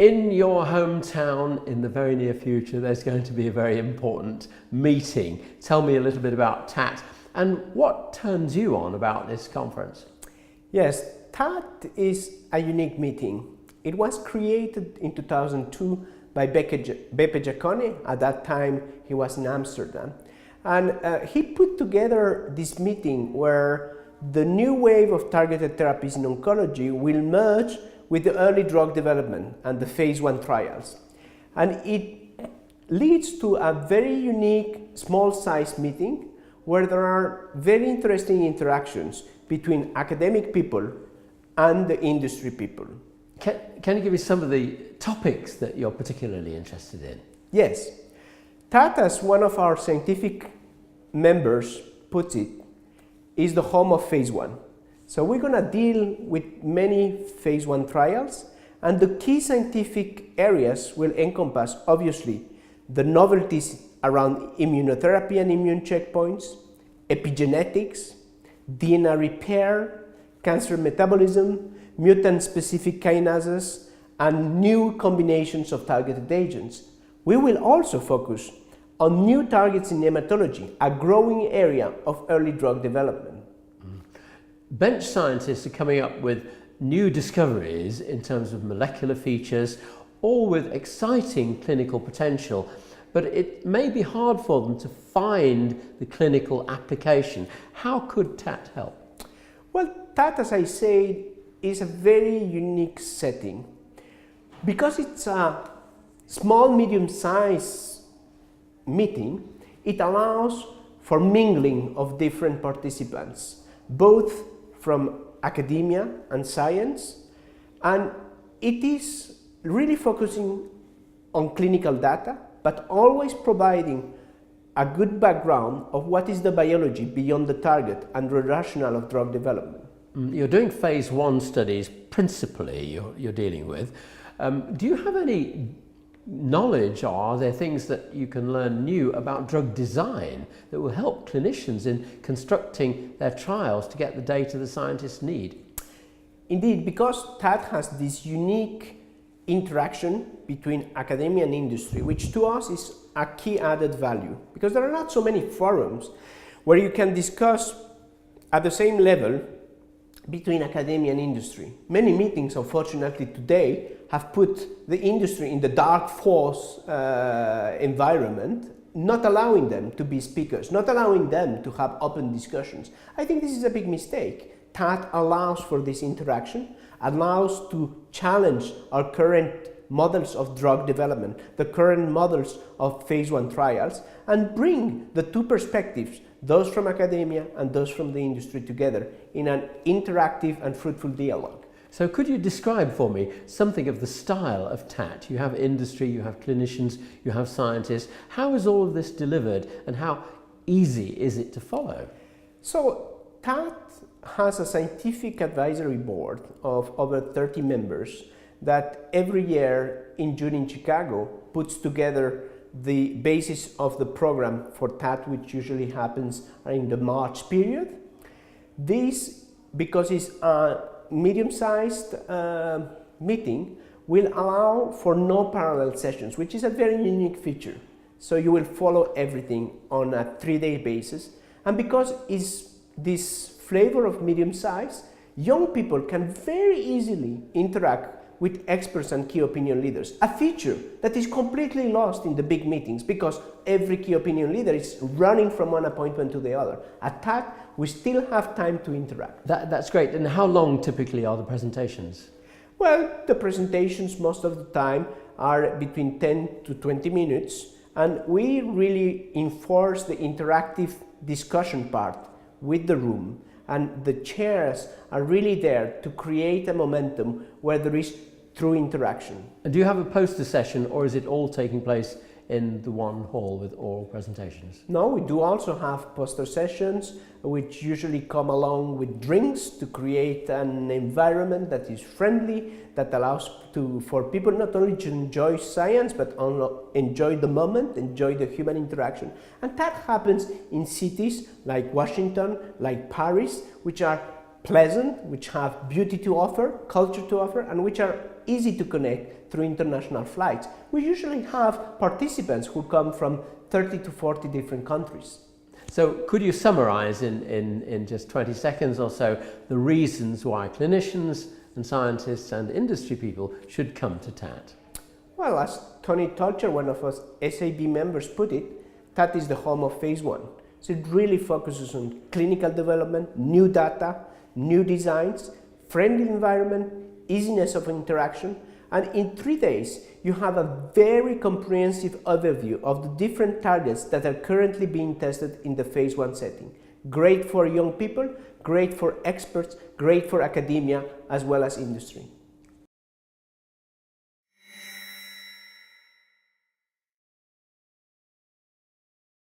In your hometown, in the very near future, there's going to be a very important meeting. Tell me a little bit about TAT and what turns you on about this conference. Yes, TAT is a unique meeting. It was created in 2002 by Beppe Giacone. At that time, he was in Amsterdam. And he put together this meeting where the new wave of targeted therapies in oncology will merge with the early drug development and the phase 1 trials. And it leads to a very unique small-sized meeting where there are very interesting interactions between academic people and the industry people. Can you give me some of the topics that you're particularly interested in? Yes. TAT, as one of our scientific members puts it, is the home of phase 1. So we're going to deal with many phase 1 trials, and the key scientific areas will encompass, obviously, the novelties around immunotherapy and immune checkpoints, epigenetics, DNA repair, cancer metabolism, mutant-specific kinases, and new combinations of targeted agents. We will also focus on new targets in hematology, a growing area of early drug development. Bench scientists are coming up with new discoveries in terms of molecular features, all with exciting clinical potential, but it may be hard for them to find the clinical application. How could TAT help? Well, TAT, as I said, is a very unique setting. Because it's a small, medium-sized meeting, it allows for mingling of different participants, both from academia and science, and it is really focusing on clinical data, but always providing a good background of what is the biology beyond the target and the rationale of drug development. You're doing phase 1 studies principally you're dealing with. Do you have any knowledge, or are there things that you can learn new about drug design that will help clinicians in constructing their trials to get the data the scientists need? Indeed, because TAT has this unique interaction between academia and industry, which to us is a key added value, because there are not so many forums where you can discuss at the same level between academia and industry. Many meetings, unfortunately, today have put the industry in the dark force environment, not allowing them to be speakers, not allowing them to have open discussions. I think this is a big mistake. TAT allows for this interaction, allows to challenge our current models of drug development, the current models of phase 1 trials, and bring the two perspectives, those from academia and those from the industry, together in an interactive and fruitful dialogue. So could you describe for me something of the style of TAT? You have industry, you have clinicians, you have scientists. How is all of this delivered and how easy is it to follow? So TAT has a scientific advisory board of over 30 members that every year in June in Chicago puts together the basis of the program for TAT, which usually happens in the March period. This, because it's a medium-sized meeting, will allow for no parallel sessions, which is a very unique feature. So you will follow everything on a 3-day basis. And because it's this flavor of medium size, young people can very easily interact with experts and key opinion leaders, a feature that is completely lost in the big meetings because every key opinion leader is running from one appointment to the other. At TAT, we still have time to interact. That's great. And how long typically are the presentations? Well, the presentations most of the time are between 10 to 20 minutes, and we really enforce the interactive discussion part with the room, and the chairs are really there to create a momentum where there is true interaction. And do you have a poster session, or is it all taking place in the one hall with oral presentations? No, we do also have poster sessions, which usually come along with drinks to create an environment that is friendly, that allows for people not only to enjoy science, but enjoy the moment, enjoy the human interaction. And that happens in cities like Washington, like Paris, which are pleasant, which have beauty to offer, culture to offer, and which are easy to connect through international flights. We usually have participants who come from 30 to 40 different countries. So could you summarize in just 20 seconds or so the reasons why clinicians and scientists and industry people should come to TAT? Well, as Tony Tolcher, one of us SAB members, put it, TAT is the home of phase 1. So it really focuses on clinical development, new data, new designs, friendly environment, easiness of interaction, and in 3 days you have a very comprehensive overview of the different targets that are currently being tested in the phase 1 setting. Great for young people, great for experts, great for academia as well as industry.